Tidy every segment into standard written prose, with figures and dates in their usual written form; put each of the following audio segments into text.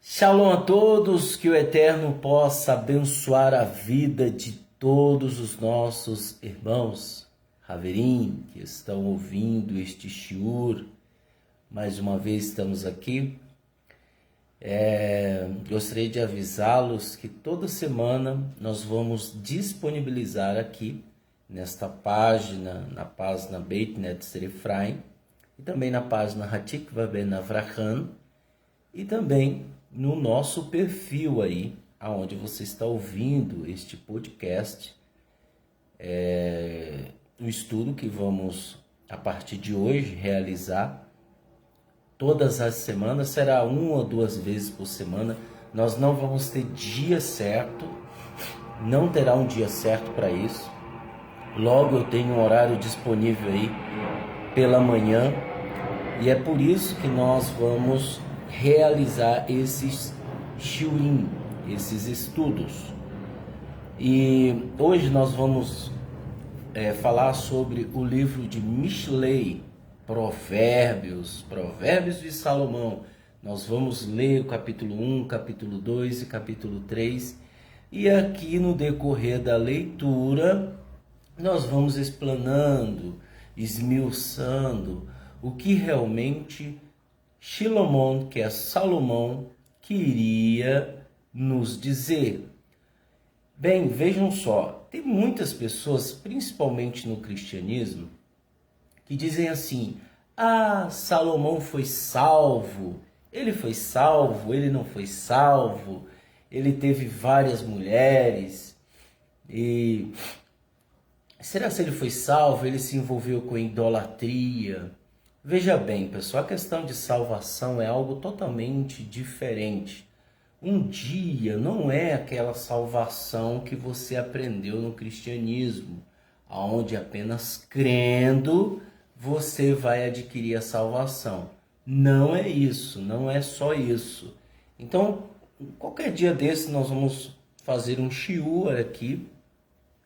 Shalom a todos, que o Eterno possa abençoar a vida de todos os nossos irmãos, Haverim, que estão ouvindo este shiur. Mais uma vez estamos aqui. Gostaria de avisá-los que toda semana nós vamos disponibilizar aqui, nesta página, na página Beit Netzer Efraim, e também na página Hatikva Ben Avraham, e também no nosso perfil aí, aonde você está ouvindo este podcast, o estudo que vamos, a partir de hoje, realizar todas as semanas, será 1 ou 2 vezes por semana. Nós não vamos ter dia certo, não terá um dia certo para isso. Logo eu tenho um horário disponível aí pela manhã, e é por isso que nós vamos realizar esses shiurim, esses estudos. E hoje nós vamos falar sobre o livro de Mishlei, Provérbios de Salomão. Nós vamos ler o capítulo 1, capítulo 2 e capítulo 3. E aqui no decorrer da leitura, nós vamos explanando, esmiuçando o que realmente Shilomon, que é Salomão, queria nos dizer. Bem, vejam só, tem muitas pessoas, principalmente no cristianismo, que dizem assim: Salomão foi salvo, ele não foi salvo, ele teve várias mulheres, e será que ele foi salvo? Ele se envolveu com idolatria. Veja bem, pessoal, a questão de salvação é algo totalmente diferente. Um dia não é aquela salvação que você aprendeu no cristianismo, onde apenas crendo você vai adquirir a salvação. Não é isso, não é só isso. Então, qualquer dia desse nós vamos fazer um shiur aqui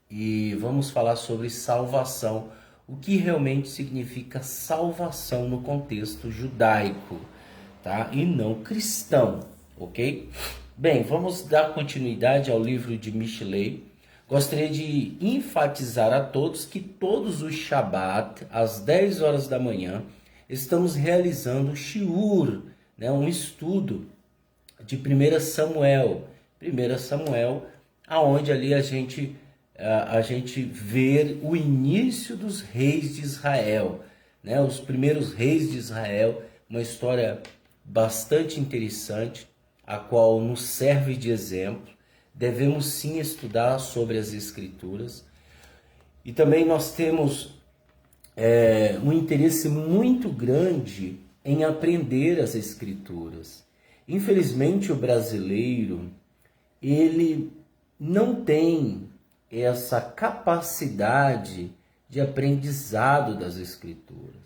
e vamos falar sobre salvação. O que realmente significa salvação no contexto judaico, tá? E não cristão, ok? Bem, vamos dar continuidade ao livro de Mishlei. Gostaria de enfatizar a todos que todos os Shabat, às 10 horas da manhã, estamos realizando o shiur, né? Um estudo de 1 Samuel. 1 Samuel, aonde ali a gente vê o início dos reis de Israel, né? Os primeiros reis de Israel, uma história bastante interessante, a qual nos serve de exemplo. Devemos sim estudar sobre as Escrituras. E também nós temos um interesse muito grande em aprender as Escrituras. Infelizmente o brasileiro, ele não tem essa capacidade de aprendizado das Escrituras.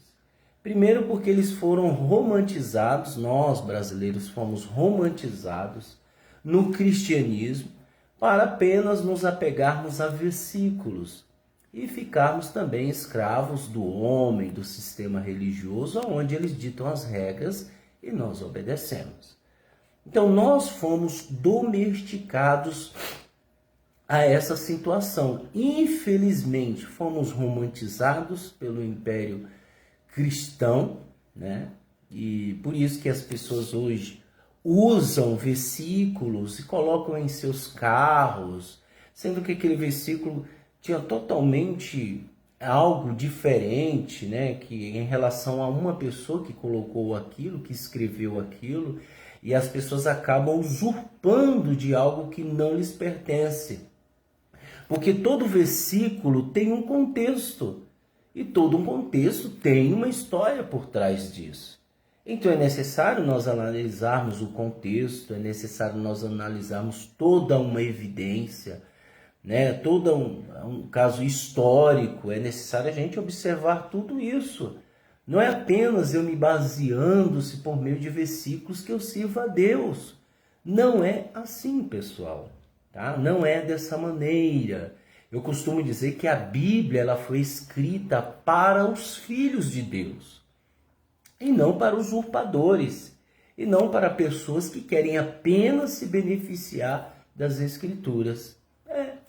Primeiro porque eles foram romantizados, nós brasileiros fomos romantizados no cristianismo para apenas nos apegarmos a versículos e ficarmos também escravos do homem, do sistema religioso, onde eles ditam as regras e nós obedecemos. Então nós fomos domesticados a essa situação. Infelizmente, fomos romantizados pelo Império Cristão, né? E por isso que as pessoas hoje usam versículos e colocam em seus carros, sendo que aquele versículo tinha totalmente algo diferente, né? Que em relação a uma pessoa que colocou aquilo, que escreveu aquilo, e as pessoas acabam usurpando de algo que não lhes pertence. Porque todo versículo tem um contexto, e todo um contexto tem uma história por trás disso. Então é necessário nós analisarmos o contexto, é necessário nós analisarmos toda uma evidência, né? Todo um caso histórico, é necessário a gente observar tudo isso. Não é apenas eu me baseando-se por meio de versículos que eu sirvo a Deus. Não é assim, pessoal. Tá? Não é dessa maneira. Eu costumo dizer que a Bíblia ela foi escrita para os filhos de Deus e não para usurpadores. e não para pessoas que querem apenas se beneficiar das Escrituras.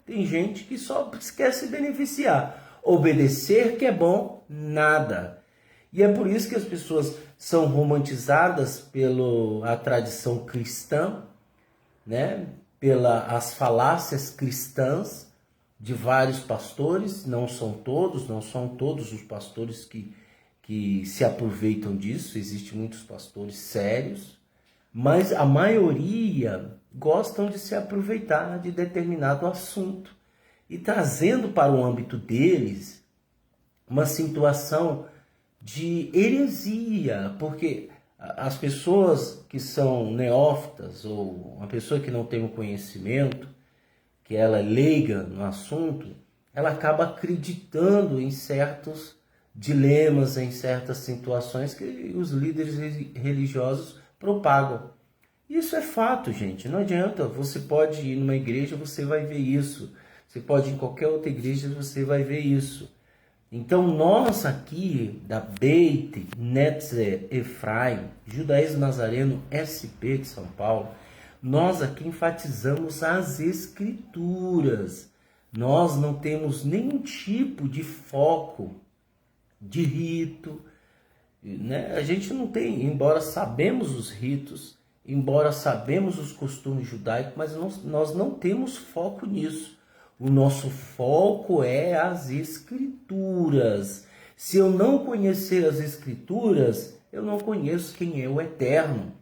Tem gente que só quer se beneficiar. Obedecer que é bom, nada. E é por isso que as pessoas são romantizadas pela tradição cristã, né? Pelas falácias cristãs de vários pastores. Não são todos os pastores que se aproveitam disso. Existem muitos pastores sérios, mas a maioria gostam de se aproveitar de determinado assunto e trazendo para o âmbito deles uma situação de heresia, porque as pessoas que são neófitas ou uma pessoa que não tem um conhecimento, que ela é leiga no assunto, ela acaba acreditando em certos dilemas, em certas situações que os líderes religiosos propagam. Isso é fato, gente. Não adianta. Você pode ir numa igreja, você vai ver isso. Você pode ir em qualquer outra igreja, você vai ver isso. Então, nós aqui da Beit Netzer Ephraim, Judaísmo Nazareno SP de São Paulo, nós aqui enfatizamos as Escrituras. Nós não temos nenhum tipo de foco de rito, né? A gente não tem, embora sabemos os ritos, embora sabemos os costumes judaicos, mas nós não temos foco nisso. O nosso foco é as Escrituras. Se eu não conhecer as Escrituras, eu não conheço quem é o Eterno,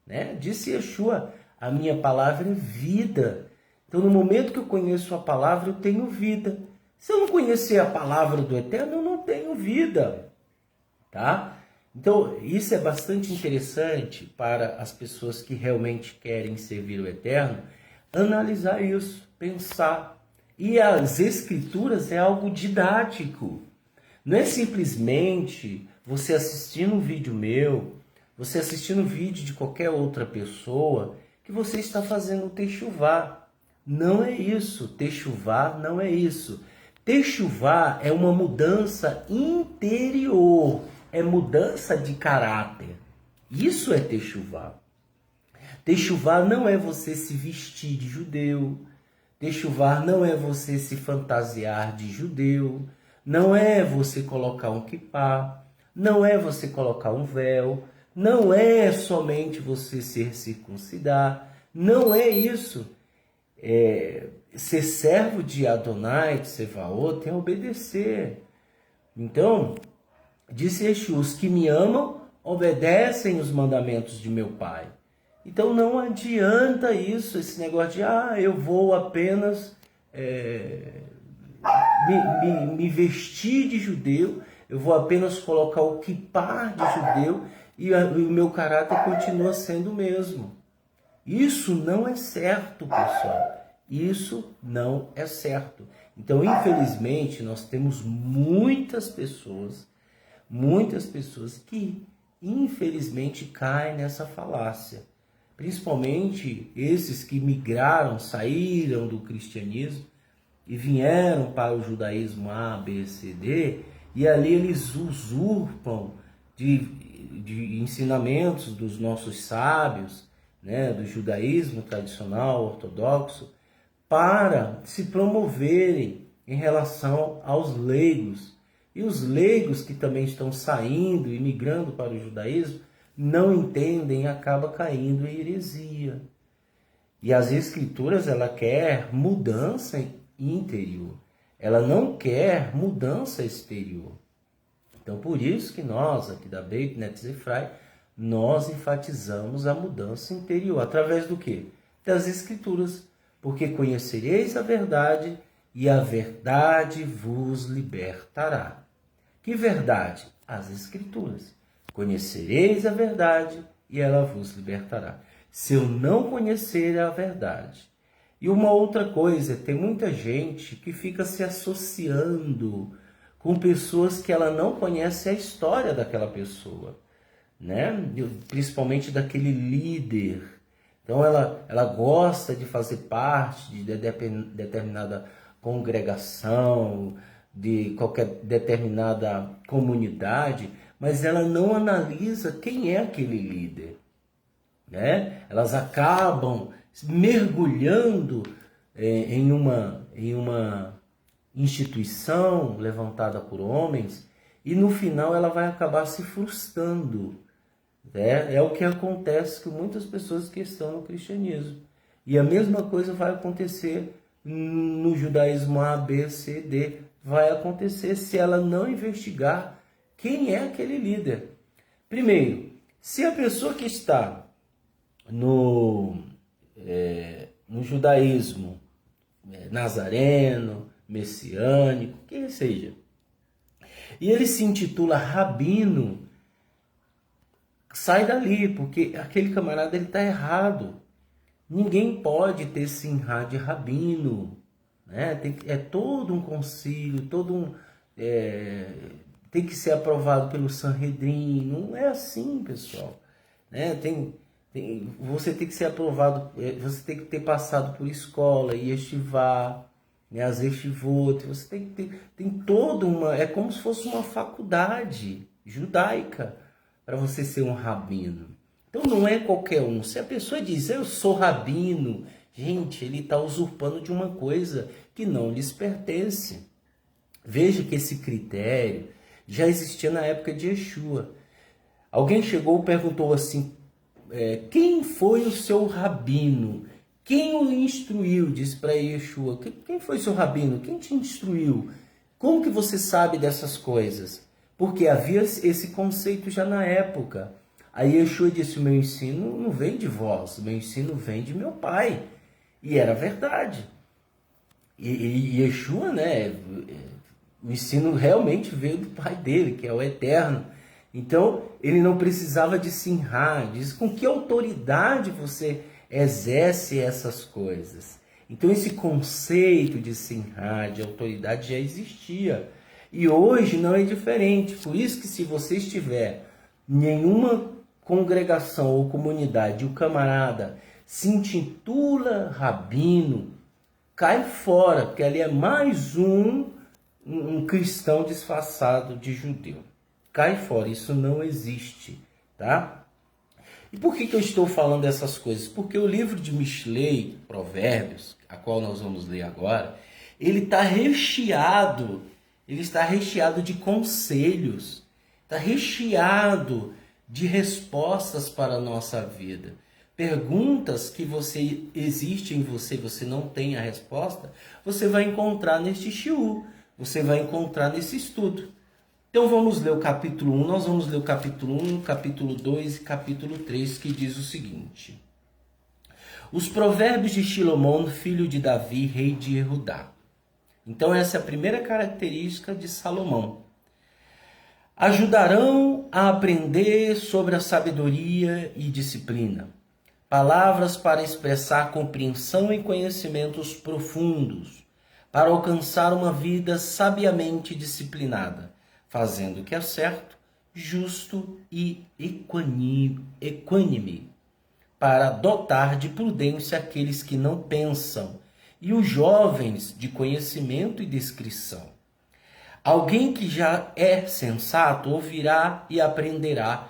né? Disse Yeshua, a minha palavra é vida. Então, no momento que eu conheço a palavra, eu tenho vida. Se eu não conhecer a palavra do Eterno, eu não tenho vida, tá? Então, isso é bastante interessante para as pessoas que realmente querem servir o Eterno, analisar isso, pensar. E as Escrituras é algo didático. Não é simplesmente você assistindo um vídeo meu, você assistindo um vídeo de qualquer outra pessoa, que você está fazendo o techuvá. Não é isso. Techuvá não é isso. Techuvá é uma mudança interior. É mudança de caráter. Isso é techuvá. Techuvá não é você se vestir de judeu. Techuvá não é você se fantasiar de judeu. Não é você colocar um quipá. Não é você colocar um véu. Não é somente você ser circuncidar. Não é isso. Ser servo de Adonai, de Sevaot, é obedecer. Então, disse Yeshua, os que me amam obedecem os mandamentos de meu Pai. Então não adianta isso, esse negócio de eu vou apenas me vestir de judeu, eu vou apenas colocar o quipá de judeu e o meu caráter continua sendo o mesmo. Isso não é certo, pessoal. Isso não é certo. Então, infelizmente, nós temos muitas pessoas que, infelizmente, caem nessa falácia. Principalmente esses que migraram, saíram do cristianismo e vieram para o judaísmo A, B, C, D, e ali eles usurpam de ensinamentos dos nossos sábios, né, do judaísmo tradicional, ortodoxo, para se promoverem em relação aos leigos. E os leigos que também estão saindo e migrando para o judaísmo, não entendem e acabam caindo em heresia. E as Escrituras, ela quer mudança interior. Ela não quer mudança exterior. Então, por isso que nós, aqui da Beit Netzer Ephraim, nós enfatizamos a mudança interior. Através do quê? Das Escrituras. Porque conhecereis a verdade e a verdade vos libertará. Que verdade? As Escrituras. Conhecereis a verdade e ela vos libertará. Se eu não conhecer a verdade. E uma outra coisa, tem muita gente que fica se associando com pessoas que ela não conhece a história daquela pessoa, né? Principalmente daquele líder. Então ela gosta de fazer parte de determinada congregação, de qualquer determinada comunidade, mas ela não analisa quem é aquele líder. né? Elas acabam mergulhando em uma instituição levantada por homens e no final ela vai acabar se frustrando. É o que acontece com muitas pessoas que estão no cristianismo. E a mesma coisa vai acontecer no judaísmo A, B, C, D. Vai acontecer se ela não investigar quem é aquele líder. Primeiro, se a pessoa que está no judaísmo nazareno, messiânico, que seja, e ele se intitula rabino, sai dali, porque aquele camarada ele está errado. Ninguém pode ter sinhá de rabino, né? É todo um concílio, tem que ser aprovado pelo Sanhedrin. Não é assim, pessoal, né? Você tem que ser aprovado, você tem que ter passado por escola, yeshivá, né? As yeshivot, você tem toda é como se fosse uma faculdade judaica para você ser um rabino. Então não é qualquer um. Se a pessoa diz, eu sou rabino, gente, ele está usurpando de uma coisa que não lhes pertence. Veja que esse critério já existia na época de Yeshua. Alguém chegou e perguntou assim, quem foi o seu rabino? Quem o instruiu? Disse para Yeshua, quem foi seu rabino? Quem te instruiu? Como que você sabe dessas coisas? Porque havia esse conceito já na época. Aí Yeshua disse, o meu ensino não vem de vós, o meu ensino vem de meu pai. E era verdade. E Yeshua, né, o ensino realmente veio do pai dele, que é o Eterno. Então, ele não precisava de sinhá. Diz, com que autoridade você exerce essas coisas? Então, esse conceito de sinhá, de autoridade, já existia. E hoje não é diferente. Por isso que se você estiver em nenhuma congregação ou comunidade, o camarada se intitula rabino, cai fora, porque ali é mais um cristão disfarçado de judeu. Cai fora, isso não existe, tá? E por que eu estou falando dessas coisas? Porque o livro de Mishlei, Provérbios, a qual nós vamos ler agora, ele está recheado de conselhos, está recheado de respostas para a nossa vida. Perguntas que existe em você, você não tem a resposta, você vai encontrar neste shiur, você vai encontrar nesse estudo. Então vamos ler o capítulo 1, nós vamos ler o capítulo 1, capítulo 2 e capítulo 3, que diz o seguinte. Os provérbios de Shilomon, filho de Davi, rei de Judá. Então essa é a primeira característica de Salomão. Ajudarão a aprender sobre a sabedoria e disciplina. Palavras para expressar compreensão e conhecimentos profundos, para alcançar uma vida sabiamente disciplinada, fazendo o que é certo, justo e equânime, para dotar de prudência aqueles que não pensam, e os jovens de conhecimento e discrição. Alguém que já é sensato ouvirá e aprenderá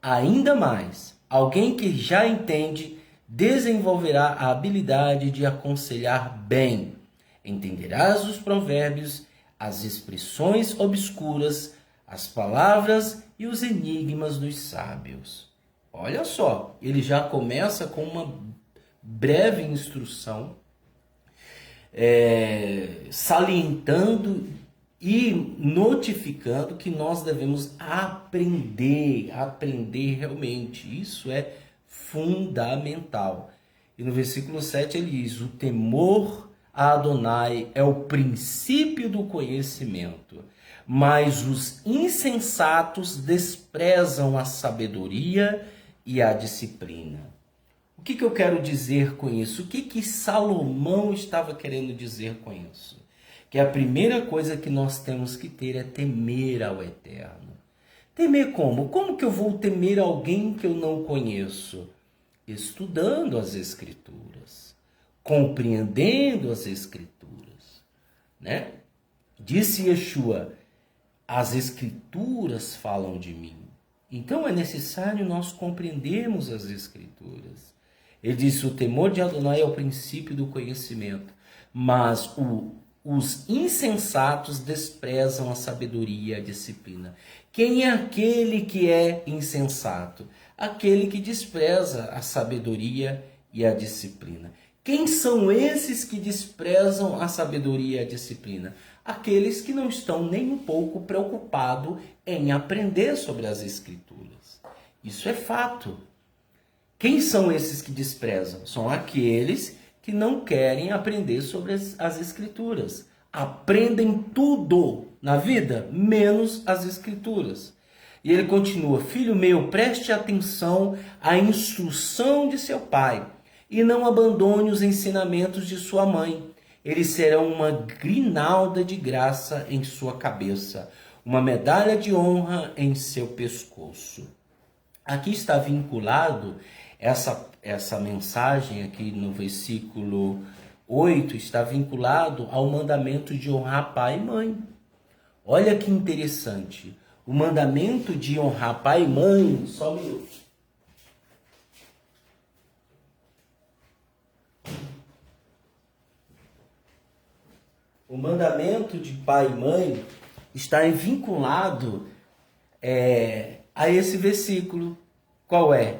ainda mais. Alguém que já entende desenvolverá a habilidade de aconselhar bem. Entenderás os provérbios, as expressões obscuras, as palavras e os enigmas dos sábios. Olha só, ele já começa com uma breve instrução, salientando e notificando que nós devemos aprender realmente. Isso é fundamental. E no versículo 7 ele diz, o temor a Adonai é o princípio do conhecimento, mas os insensatos desprezam a sabedoria e a disciplina. O que eu quero dizer com isso? O que Salomão estava querendo dizer com isso? Que a primeira coisa que nós temos que ter é temer ao Eterno. Temer como? Como que eu vou temer alguém que eu não conheço? Estudando as Escrituras, compreendendo as Escrituras, né? Disse Yeshua, as Escrituras falam de mim. Então é necessário nós compreendermos as Escrituras. Ele disse: o temor de Adonai é o princípio do conhecimento, mas os insensatos desprezam a sabedoria e a disciplina. Quem é aquele que é insensato? Aquele que despreza a sabedoria e a disciplina. Quem são esses que desprezam a sabedoria e a disciplina? Aqueles que não estão nem um pouco preocupados em aprender sobre as Escrituras. Isso é fato. Quem são esses que desprezam? São aqueles que não querem aprender sobre as Escrituras. Aprendem tudo na vida, menos as Escrituras. E ele continua: filho meu, preste atenção à instrução de seu pai e não abandone os ensinamentos de sua mãe. Eles serão uma grinalda de graça em sua cabeça, uma medalha de honra em seu pescoço. Aqui está vinculado essa mensagem aqui no versículo 8, está vinculado ao mandamento de honrar pai e mãe. Olha que interessante. O mandamento de honrar pai e mãe, só um minuto. O mandamento de pai e mãe está vinculado a esse versículo. Qual é?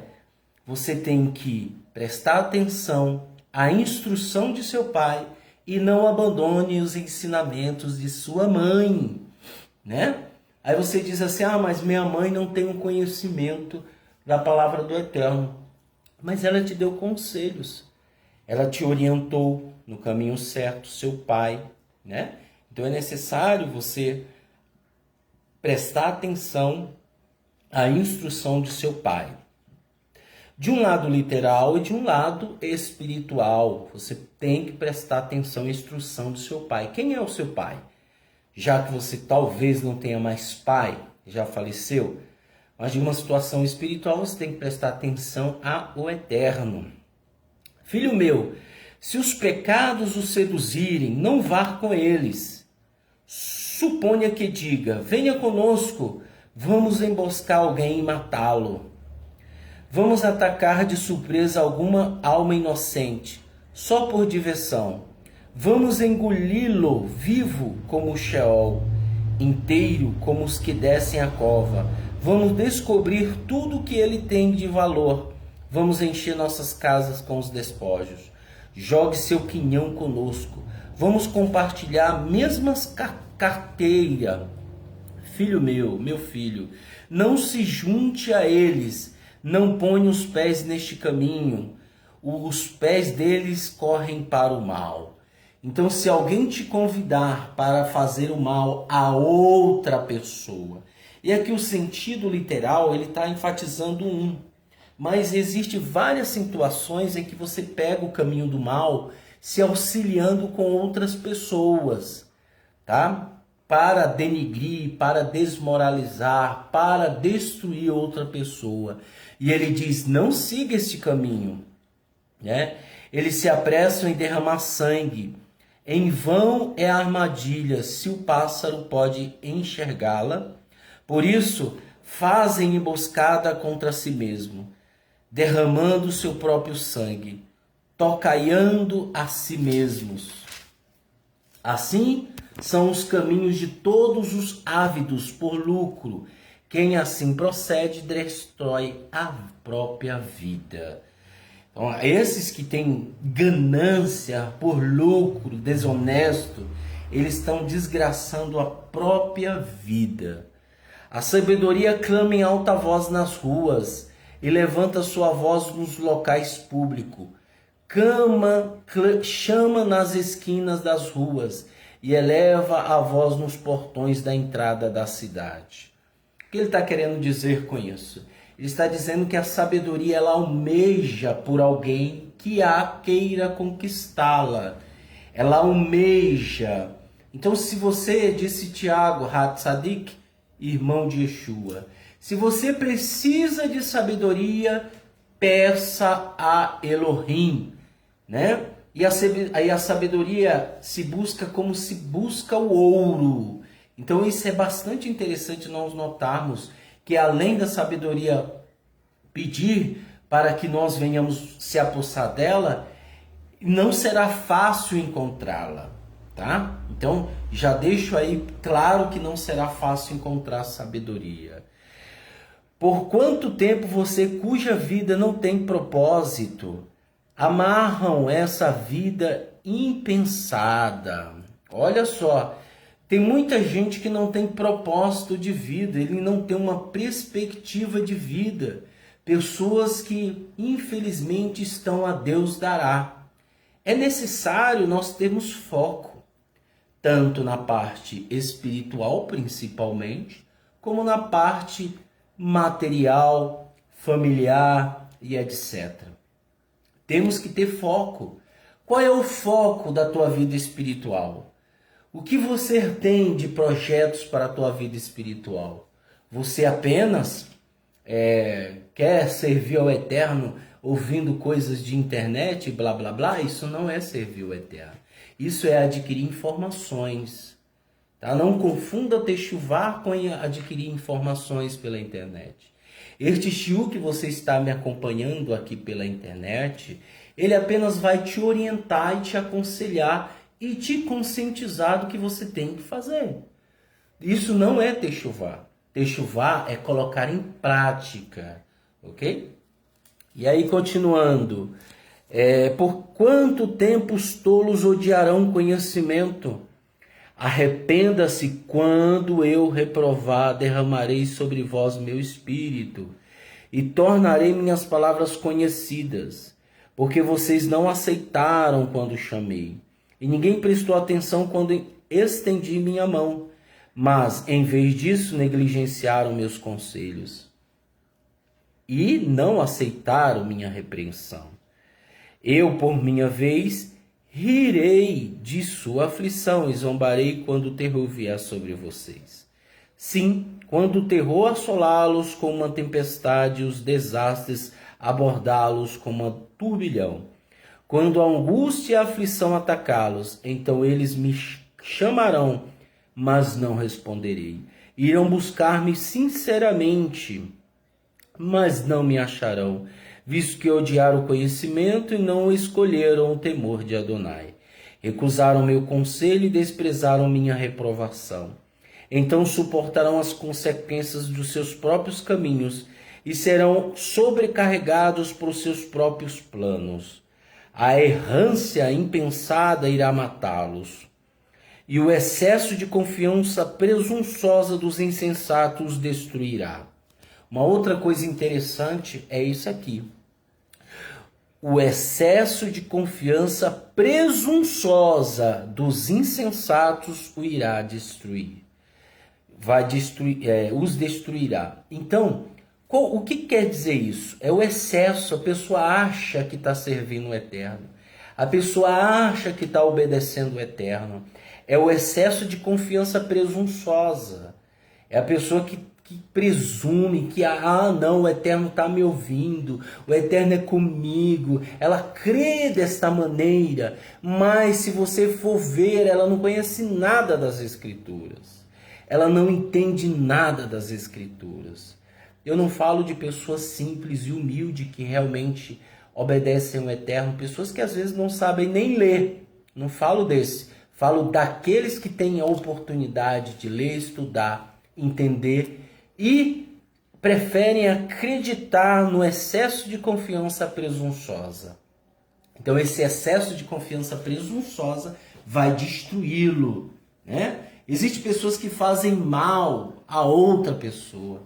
Você tem que prestar atenção à instrução de seu pai e não abandone os ensinamentos de sua mãe, né? Aí você diz assim: ah, mas minha mãe não tem um conhecimento da palavra do Eterno. Mas ela te deu conselhos, ela te orientou no caminho certo, seu pai, né? Então é necessário você prestar atenção à instrução de seu pai. De um lado literal e de um lado espiritual. Você tem que prestar atenção à instrução do seu pai. Quem é o seu pai? Já que você talvez não tenha mais pai, já faleceu, mas de uma situação espiritual você tem que prestar atenção ao Eterno. Filho meu, se os pecados o seduzirem, não vá com eles. Suponha que diga: venha conosco, vamos emboscar alguém e matá-lo. Vamos atacar de surpresa alguma alma inocente, só por diversão. Vamos engoli-lo vivo como o Sheol, inteiro como os que descem a cova. Vamos descobrir tudo o que ele tem de valor. Vamos encher nossas casas com os despojos. Jogue seu quinhão conosco. Vamos compartilhar a mesma carteira. Filho meu filho, não se junte a eles. Não ponha os pés neste caminho. Os pés deles correm para o mal. Então, se alguém te convidar para fazer o mal a outra pessoa, e aqui o sentido literal, ele está enfatizando mas existe várias situações em que você pega o caminho do mal se auxiliando com outras pessoas, tá? Para denigrir, para desmoralizar, para destruir outra pessoa. E ele diz: não siga este caminho, né? Eles se apressam em derramar sangue. Em vão é a armadilha, se o pássaro pode enxergá-la. Por isso, fazem emboscada contra si mesmo, derramando seu próprio sangue, tocaiando a si mesmos. Assim são os caminhos de todos os ávidos por lucro. Quem assim procede destrói a própria vida. Então, esses que têm ganância por lucro desonesto, eles estão desgraçando a própria vida. A sabedoria clama em alta voz nas ruas e levanta sua voz nos locais públicos. Chama nas esquinas das ruas e eleva a voz nos portões da entrada da cidade. O que ele está querendo dizer com isso? Ele está dizendo que a sabedoria ela almeja por alguém que a queira conquistá-la. Ela almeja. Então, se você, disse Tiago Hatzadik, irmão de Yeshua, se você precisa de sabedoria, peça a Elohim, né? E a sabedoria se busca como se busca o ouro. Então isso é bastante interessante nós notarmos que além da sabedoria pedir para que nós venhamos se apossar dela, não será fácil encontrá-la, tá? Então, já deixo aí claro que não será fácil encontrar sabedoria. Por quanto tempo você, cuja vida não tem propósito, amarram essa vida impensada? Olha só, tem muita gente que não tem propósito de vida, ele não tem uma perspectiva de vida. Pessoas que, infelizmente, estão a Deus dará. É necessário nós termos foco, tanto na parte espiritual, principalmente, como na parte material, familiar e etc. Temos que ter foco. Qual é o foco da tua vida espiritual? O que você tem de projetos para a tua vida espiritual? Você apenas quer servir ao Eterno ouvindo coisas de internet, blá blá blá? Isso não é servir ao Eterno. Isso é adquirir informações. Tá? Não confunda techuvá com adquirir informações pela internet. Este shiur que você está me acompanhando aqui pela internet, ele apenas vai te orientar e te aconselhar e te conscientizar do que você tem que fazer. Isso não é techuvá. Techuvá é colocar em prática, ok? E aí, continuando. Por quanto tempo os tolos odiarão conhecimento? Arrependa-se quando eu reprovar, derramarei sobre vós meu espírito e tornarei minhas palavras conhecidas, porque vocês não aceitaram quando chamei, e ninguém prestou atenção quando estendi minha mão, mas em vez disso negligenciaram meus conselhos e não aceitaram minha repreensão. Eu, por minha vez, rirei de sua aflição e zombarei quando o terror vier sobre vocês. Sim, quando o terror assolá-los como uma tempestade e os desastres abordá-los como um turbilhão. Quando a angústia e a aflição atacá-los, então eles me chamarão, mas não responderei. Irão buscar-me sinceramente, mas não me acharão, visto que odiaram o conhecimento e não escolheram o temor de Adonai. Recusaram meu conselho e desprezaram minha reprovação. Então suportarão as consequências dos seus próprios caminhos e serão sobrecarregados por seus próprios planos. A errância impensada irá matá-los, e o excesso de confiança presunçosa dos insensatos os destruirá. Uma outra coisa interessante é isso aqui. O excesso de confiança presunçosa dos insensatos o irá destruir. Os destruirá. Então, o que quer dizer isso? É o excesso. A pessoa acha que está servindo o Eterno. A pessoa acha que está obedecendo o Eterno. É o excesso de confiança presunçosa. É a pessoa que presume que, não, o Eterno está me ouvindo, o Eterno é comigo. Ela crê desta maneira, mas se você for ver, ela não conhece nada das Escrituras. Ela não entende nada das Escrituras. Eu não falo de pessoas simples e humildes que realmente obedecem ao Eterno, pessoas que às vezes não sabem nem ler. Não falo desse. Falo daqueles que têm a oportunidade de ler, estudar, entender e preferem acreditar no excesso de confiança presunçosa. Então esse excesso de confiança presunçosa vai destruí-lo, né? Existem pessoas que fazem mal a outra pessoa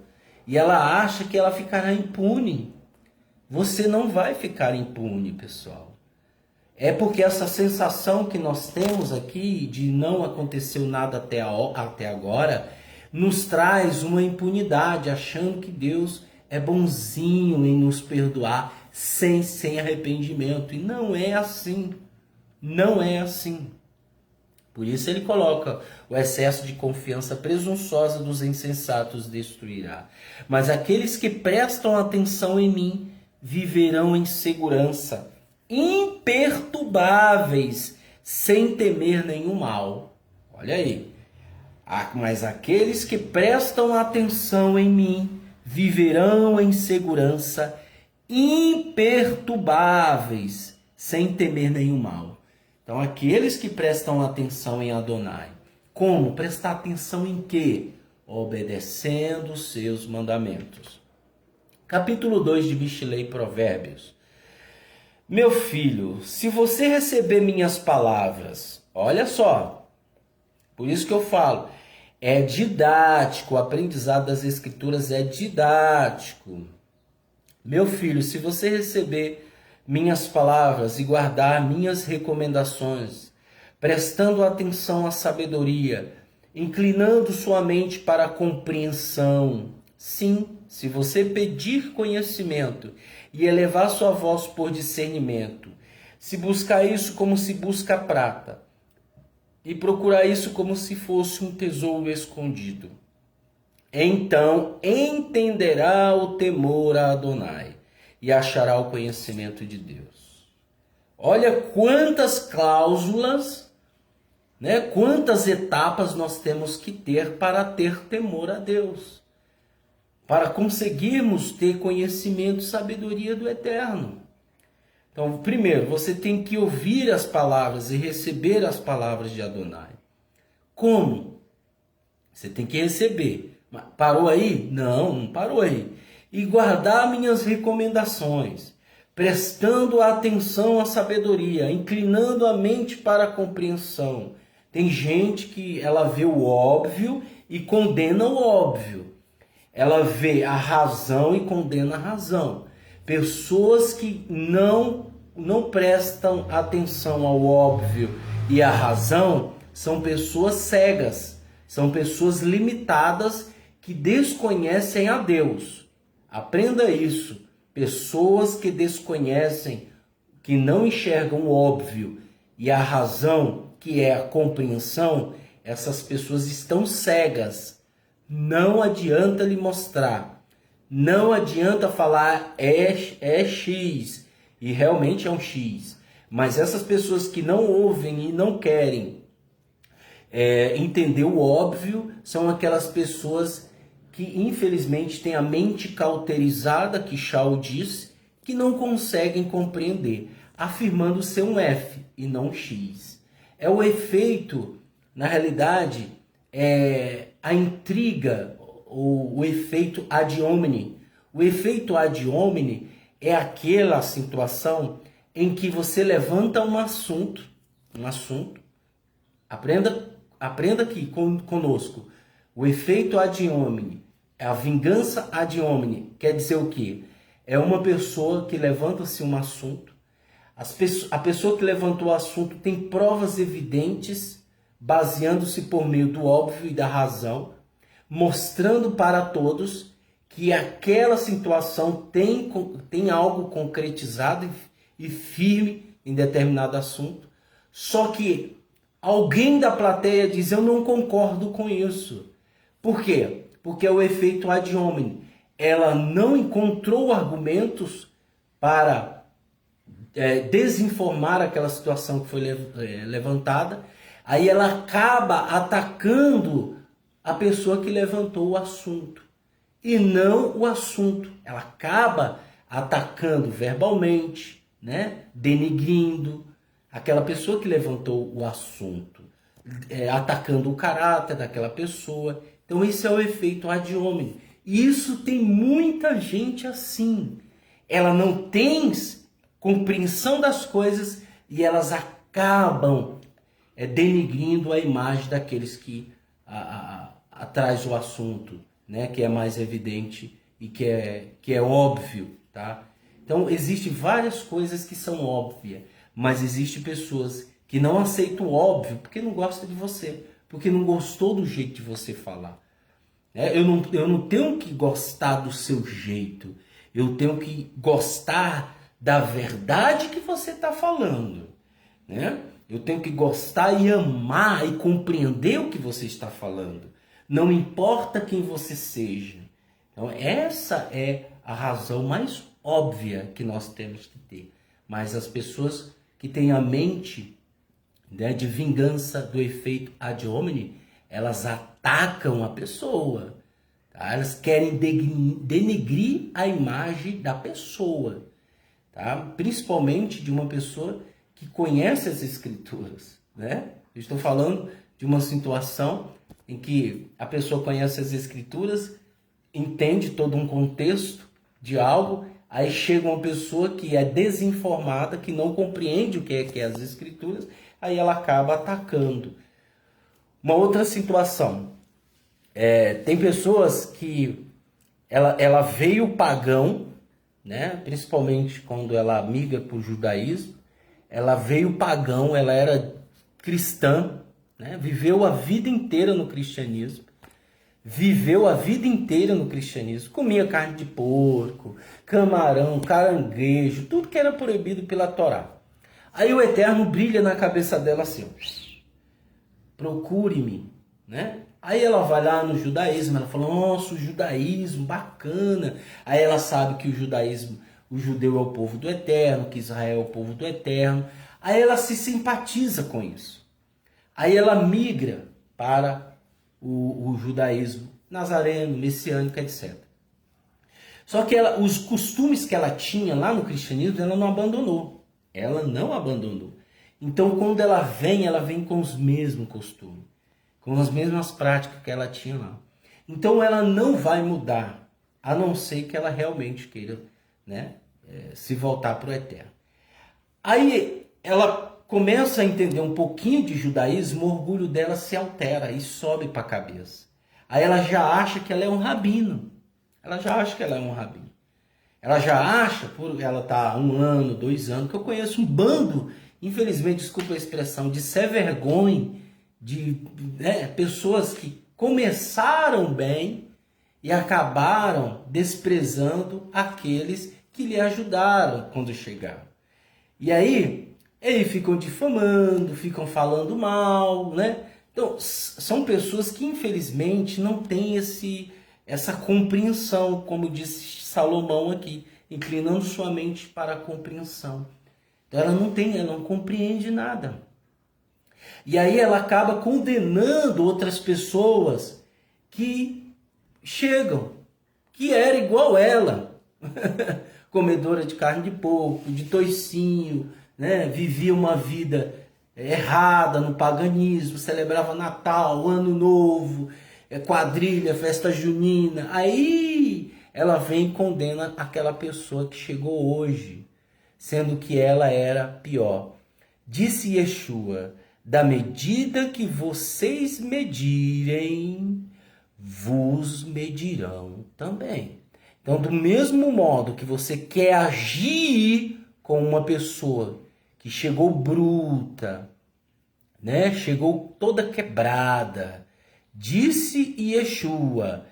e ela acha que ela ficará impune. Você não vai ficar impune, pessoal. É porque essa sensação que nós temos aqui de não aconteceu nada até agora nos traz uma impunidade, achando que Deus é bonzinho em nos perdoar sem arrependimento. E não é assim. Não é assim. Por isso ele coloca: o excesso de confiança presunçosa dos insensatos destruirá. Mas aqueles que prestam atenção em mim viverão em segurança, imperturbáveis, sem temer nenhum mal. Olha aí. Mas aqueles que prestam atenção em mim viverão em segurança, imperturbáveis, sem temer nenhum mal. Então, aqueles que prestam atenção em Adonai. Como? Prestar atenção em quê? Obedecendo os seus mandamentos. Capítulo 2 de Mishlei Provérbios. Meu filho, se você receber minhas palavras, olha só, por isso que eu falo, é didático, o aprendizado das escrituras é didático. Meu filho, se você receber minhas palavras e guardar minhas recomendações, prestando atenção à sabedoria, inclinando sua mente para a compreensão, sim, se você pedir conhecimento e elevar sua voz por discernimento, se buscar isso como se busca prata, e procurar isso como se fosse um tesouro escondido, então entenderá o temor a Adonai e achará o conhecimento de Deus. Olha quantas cláusulas, né? Quantas etapas nós temos que ter para ter temor a Deus, para conseguirmos ter conhecimento e sabedoria do Eterno. Então, primeiro, você tem que ouvir as palavras e receber as palavras de Adonai. Como? Você tem que receber. Parou aí? Não, não parou aí. E guardar minhas recomendações, prestando atenção à sabedoria, inclinando a mente para a compreensão. Tem gente que ela vê o óbvio e condena o óbvio. Ela vê a razão e condena a razão. Pessoas que não prestam atenção ao óbvio e à razão são pessoas cegas, são pessoas limitadas que desconhecem a Deus. Aprenda isso. Pessoas que desconhecem, que não enxergam o óbvio e a razão, que é a compreensão, essas pessoas estão cegas. Não adianta lhe mostrar. Não adianta falar é X, e realmente é um X. Mas essas pessoas que não ouvem e não querem entender o óbvio, são aquelas pessoas que infelizmente têm a mente cauterizada, que Shaul diz, que não conseguem compreender, afirmando ser um F e não um X. É o efeito, na realidade, a intriga, o efeito ad hominem. O efeito ad hominem é aquela situação em que você levanta um assunto, aprenda aqui conosco. O efeito ad hominem, a vingança ad hominem, quer dizer o quê? É uma pessoa que levanta-se um assunto, a pessoa que levantou o assunto tem provas evidentes, baseando-se por meio do óbvio e da razão, mostrando para todos que aquela situação tem algo concretizado e firme em determinado assunto. Só que alguém da plateia diz, eu não concordo com isso. Por quê? Porque é o efeito ad hominem. Ela não encontrou argumentos para desinformar aquela situação que foi levantada. Aí ela acaba atacando a pessoa que levantou o assunto. E não o assunto. Ela acaba atacando verbalmente, né? Denigrindo aquela pessoa que levantou o assunto, atacando o caráter daquela pessoa. Então esse é o efeito ad hominem. E isso tem muita gente assim. Ela não tem compreensão das coisas e elas acabam denigrindo a imagem daqueles que traz o assunto, né, que é mais evidente e que é óbvio, tá? Então, existem várias coisas que são óbvias, mas existem pessoas que não aceitam o óbvio porque não gostam de você, porque não gostou do jeito de você falar. Eu não tenho que gostar do seu jeito, eu tenho que gostar da verdade que você está falando, né? Eu tenho que gostar e amar e compreender o que você está falando. Não importa quem você seja. Então, essa é a razão mais óbvia que nós temos que ter. Mas as pessoas que têm a mente, né, de vingança do efeito ad hominem, elas atacam a pessoa. Tá? Elas querem denegrir a imagem da pessoa, tá? Principalmente de uma pessoa que conhece as Escrituras, né? Eu estou falando de uma situação em que a pessoa conhece as Escrituras, entende todo um contexto de algo, aí chega uma pessoa que é desinformada, que não compreende o que é as Escrituras, aí ela acaba atacando. Uma outra situação, tem pessoas que ela veio pagão, né? Principalmente quando ela migra para o judaísmo, ela veio pagão, ela era cristã, né? Viveu a vida inteira no cristianismo, comia carne de porco, camarão, caranguejo, tudo que era proibido pela Torá. Aí o Eterno brilha na cabeça dela assim, procure-me, né? Aí ela vai lá no judaísmo, ela fala, nossa, o judaísmo, bacana. Aí ela sabe que o judaísmo, o judeu é o povo do Eterno, que Israel é o povo do Eterno. Aí ela se simpatiza com isso. Aí ela migra para o judaísmo nazareno, messiânico, etc. Só que os costumes que ela tinha lá no cristianismo, ela não abandonou. Então, quando ela vem com os mesmos costumes, com as mesmas práticas que ela tinha lá. Então, ela não vai mudar, a não ser que ela realmente queira, né, se voltar para o Eterno. Aí, ela começa a entender um pouquinho de judaísmo, o orgulho dela se altera e sobe para a cabeça. Aí ela já acha que ela é um rabino. Ela já acha, por ela estar 1 ano, 2 anos, que eu conheço um bando, infelizmente, desculpa a expressão, de ser vergonha, de pessoas que começaram bem e acabaram desprezando aqueles que lhe ajudaram quando chegaram. E aí, eles ficam difamando, ficam falando mal, né? Então, são pessoas que, infelizmente, não têm essa compreensão, como disse Salomão aqui, inclinando sua mente para a compreensão. Então, ela não compreende nada. E aí ela acaba condenando outras pessoas que chegam, que era igual ela, comedora de carne de porco, de toicinho, né? Vivia uma vida errada no paganismo, celebrava Natal, Ano Novo, quadrilha, festa junina. Aí ela vem e condena aquela pessoa que chegou hoje, sendo que ela era pior. Disse Yeshua, da medida que vocês medirem, vos medirão também. Então, do mesmo modo que você quer agir com uma pessoa que chegou bruta, né? Chegou toda quebrada, disse Yeshua,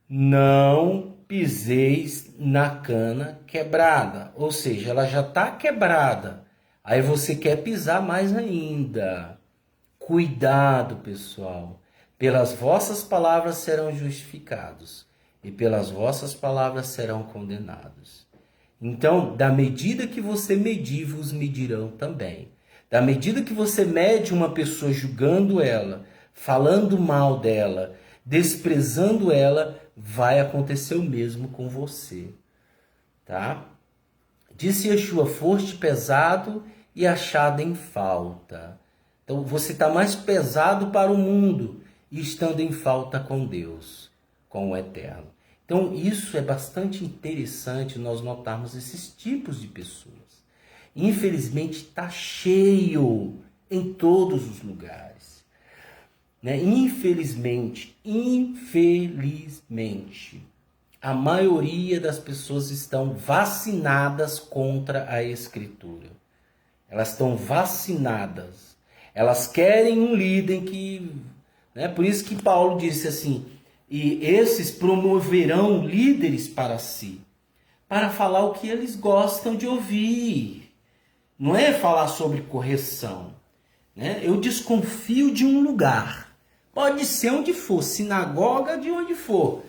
não piseis na cana quebrada. Ou seja, ela já está quebrada. Aí você quer pisar mais ainda. Cuidado, pessoal. Pelas vossas palavras serão justificados, e pelas vossas palavras serão condenados. Então, da medida que você medir, vos medirão também. Da medida que você mede uma pessoa julgando ela, falando mal dela, desprezando ela, vai acontecer o mesmo com você. Tá? Disse Yeshua, foste pesado e achado em falta. Então, você está mais pesado para o mundo e estando em falta com Deus, com o Eterno. Então, isso é bastante interessante nós notarmos esses tipos de pessoas. Infelizmente, está cheio em todos os lugares. Né? Infelizmente, a maioria das pessoas estão vacinadas contra a Escritura. Elas estão vacinadas. Elas querem um líder que... Né? Por isso que Paulo disse assim, e esses promoverão líderes para si, para falar o que eles gostam de ouvir. Não é falar sobre correção. Né? Eu desconfio de um lugar. Pode ser onde for, sinagoga de onde for.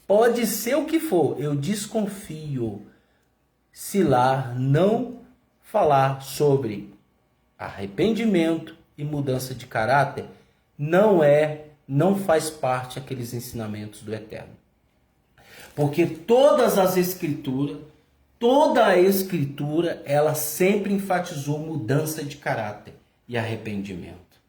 Pode ser o que for. Eu desconfio se lá não falar sobre arrependimento e mudança de caráter. Não é não faz parte aqueles ensinamentos do Eterno. Porque toda a Escritura, ela sempre enfatizou mudança de caráter e arrependimento.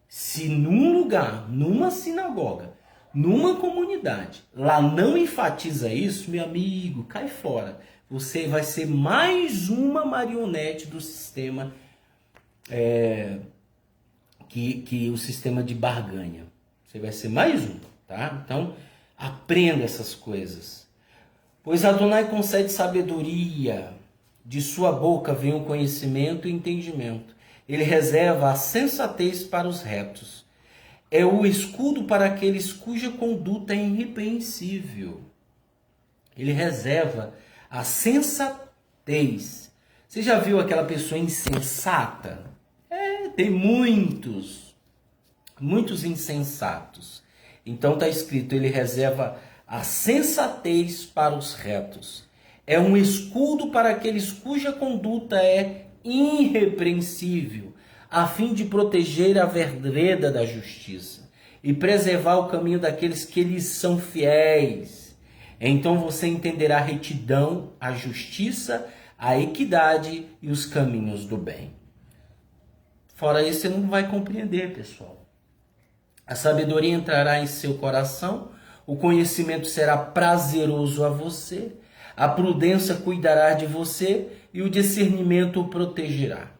Se num lugar, numa sinagoga, numa comunidade, lá não enfatiza isso, meu amigo, cai fora. Você vai ser mais uma marionete do sistema, que o sistema de barganha. Você vai ser mais um, tá? Então, aprenda essas coisas. Pois Adonai concede sabedoria, de sua boca vem o conhecimento e entendimento. Ele reserva a sensatez para os retos. É o escudo para aqueles cuja conduta é irrepreensível. Ele reserva a sensatez. Você já viu aquela pessoa insensata? Tem muitos insensatos. Então está escrito, ele reserva a sensatez para os retos. É um escudo para aqueles cuja conduta é irrepreensível, a fim de proteger a vereda da justiça e preservar o caminho daqueles que lhes são fiéis. Então você entenderá a retidão, a justiça, a equidade e os caminhos do bem. Fora isso, você não vai compreender, pessoal. A sabedoria entrará em seu coração, o conhecimento será prazeroso a você, a prudência cuidará de você e o discernimento o protegerá.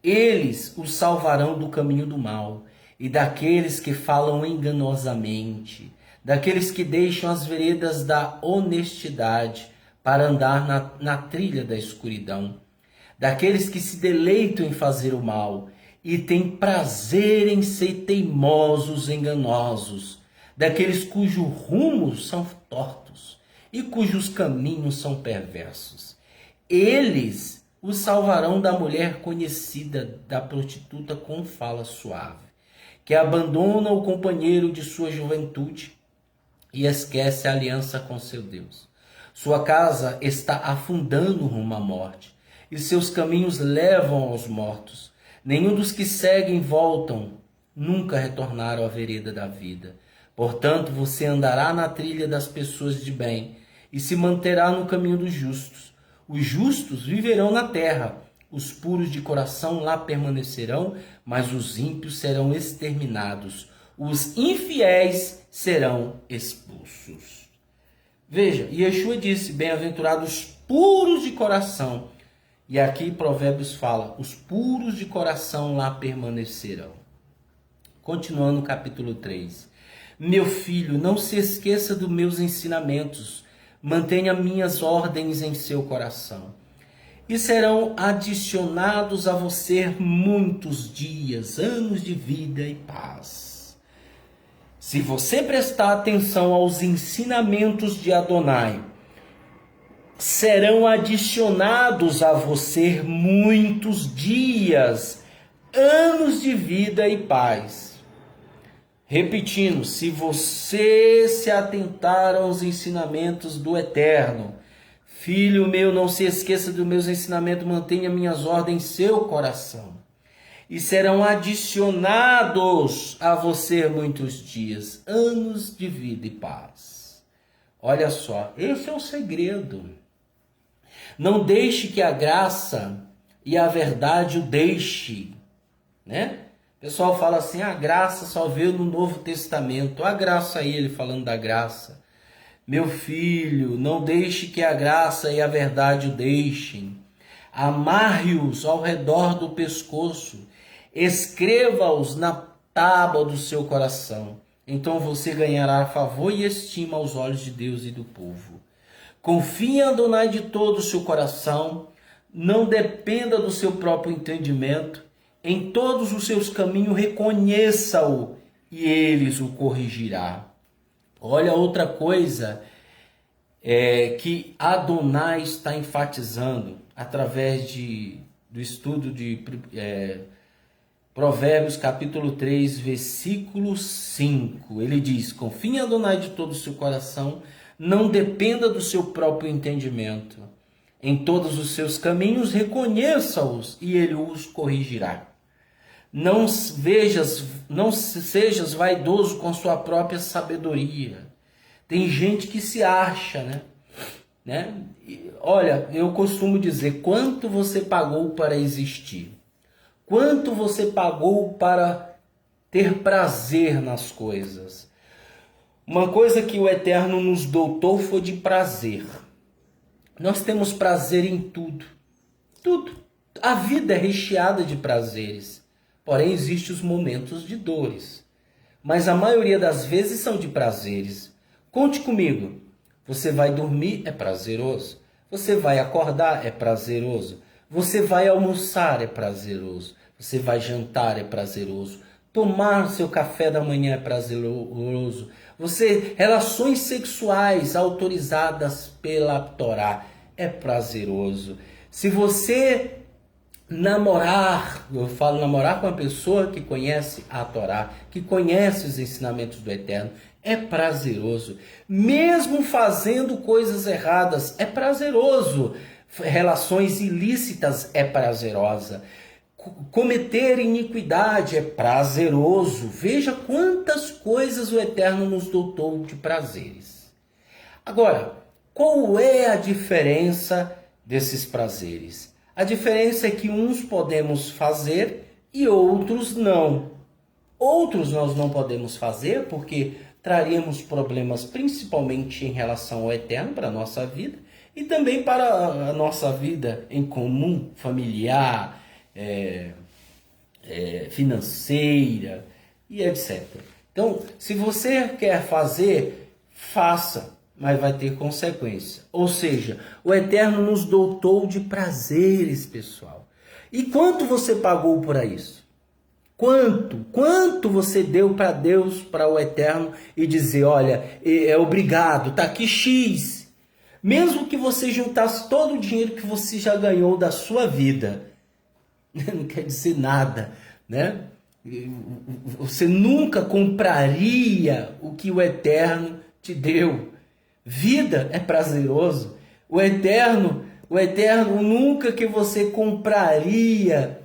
Eles o salvarão do caminho do mal e daqueles que falam enganosamente, daqueles que deixam as veredas da honestidade para andar na trilha da escuridão, daqueles que se deleitam em fazer o mal e têm prazer em ser teimosos, enganosos, daqueles cujos rumos são tortos e cujos caminhos são perversos. Eles o salvarão da mulher conhecida, da prostituta com fala suave, que abandona o companheiro de sua juventude e esquece a aliança com seu Deus. Sua casa está afundando rumo à morte, e seus caminhos levam aos mortos. Nenhum dos que seguem voltam, nunca retornaram à vereda da vida. Portanto, você andará na trilha das pessoas de bem e se manterá no caminho dos justos. Os justos viverão na terra, os puros de coração lá permanecerão, mas os ímpios serão exterminados. Os infiéis serão expulsos. Veja, Yeshua disse, bem-aventurados puros de coração. E aqui Provérbios fala, os puros de coração lá permanecerão. Continuando o capítulo 3. Meu filho, não se esqueça dos meus ensinamentos, mantenha minhas ordens em seu coração. E serão adicionados a você muitos dias, anos de vida e paz. Se você prestar atenção aos ensinamentos de Adonai, serão adicionados a você muitos dias, anos de vida e paz. Repetindo, se você se atentar aos ensinamentos do Eterno, filho meu, não se esqueça dos meus ensinamentos, mantenha minhas ordens em seu coração. E serão adicionados a você muitos dias, anos de vida e paz. Olha só, esse é o segredo. Não deixe que a graça e a verdade o deixe, né? O pessoal fala assim, a graça só veio no Novo Testamento. A graça aí, ele falando da graça. Meu filho, não deixe que a graça e a verdade o deixem. Amarre-os ao redor do pescoço. Escreva-os na tábua do seu coração. Então você ganhará favor e estima aos olhos de Deus e do povo. Confie em Adonai de todo o seu coração. Não dependa do seu próprio entendimento. Em todos os seus caminhos reconheça-o e eles o corrigirá. Olha outra coisa que Adonai está enfatizando através do estudo de Provérbios capítulo 3, versículo 5. Ele diz, confie em Adonai de todo o seu coração, não dependa do seu próprio entendimento. Em todos os seus caminhos reconheça-os e ele os corrigirá. não sejas vaidoso com sua própria sabedoria. Tem gente que se acha, né? Olha, eu costumo dizer, quanto você pagou para existir? Quanto você pagou para ter prazer nas coisas? Uma coisa que o Eterno nos dotou foi de prazer. Nós temos prazer em tudo. Tudo. A vida é recheada de prazeres. Porém, existem os momentos de dores. Mas a maioria das vezes são de prazeres. Conte comigo. Você vai dormir, é prazeroso. Você vai acordar, é prazeroso. Você vai almoçar, é prazeroso. Você vai jantar, é prazeroso. Tomar seu café da manhã é prazeroso. Relações sexuais autorizadas pela Torá é prazeroso. Se você namorar, eu falo namorar com uma pessoa que conhece a Torá, que conhece os ensinamentos do Eterno, é prazeroso. Mesmo fazendo coisas erradas, é prazeroso. Relações ilícitas é prazerosa. Cometer iniquidade é prazeroso. Veja quantas coisas o Eterno nos dotou de prazeres. Agora, qual é a diferença desses prazeres? A diferença é que uns podemos fazer e outros não. Outros nós não podemos fazer porque traríamos problemas principalmente em relação ao Eterno para a nossa vida e também para a nossa vida em comum, familiar, financeira e etc. Então, se você quer fazer, faça, mas vai ter consequência. Ou seja, o Eterno nos dotou de prazeres, pessoal. E quanto você pagou por isso? Quanto você deu para Deus, para o Eterno, e dizer, olha, obrigado, tá aqui X. Mesmo que você juntasse todo o dinheiro que você já ganhou da sua vida, não quer dizer nada, né? Você nunca compraria o que o Eterno te deu. Vida é prazeroso. O Eterno nunca que você compraria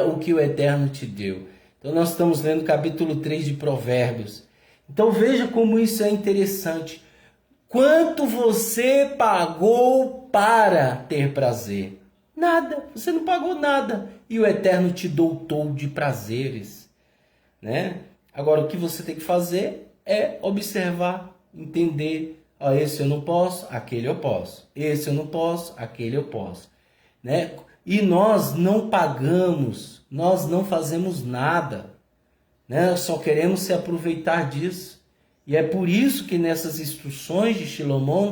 o que o Eterno te deu. Então nós estamos lendo capítulo 3 de Provérbios. Então veja como isso é interessante. Quanto você pagou para ter prazer? Nada, você não pagou nada. E o Eterno te dotou de prazeres, né? Agora o que você tem que fazer é observar, entender, esse eu não posso, aquele eu posso. Esse eu não posso, aquele eu posso, né? E nós não pagamos, nós não fazemos nada, né? Nós só queremos se aproveitar disso. E é por isso que nessas instruções de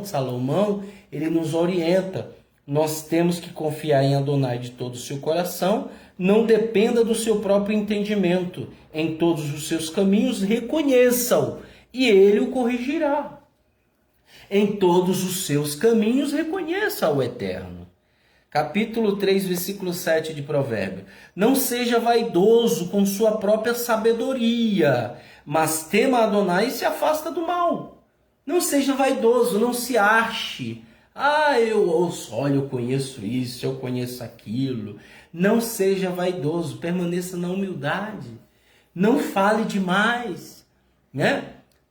Salomão, ele nos orienta. Nós temos que confiar em Adonai de todo o seu coração, não dependa do seu próprio entendimento. Em todos os seus caminhos reconheça-o, e ele o corrigirá. Em todos os seus caminhos reconheça o Eterno. Capítulo 3, versículo 7 de Provérbio. Não seja vaidoso com sua própria sabedoria, mas tema Adonai e se afasta do mal. Não seja vaidoso, não se ache. Eu conheço isso, eu conheço aquilo. Não seja vaidoso, permaneça na humildade. Não fale demais, né?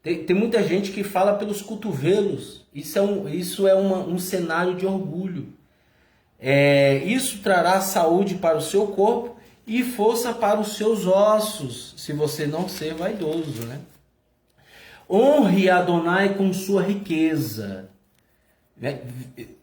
Tem muita gente que fala pelos cotovelos. Isso é um cenário de orgulho. Isso trará saúde para o seu corpo e força para os seus ossos, se você não ser vaidoso, né? Honre Adonai com sua riqueza.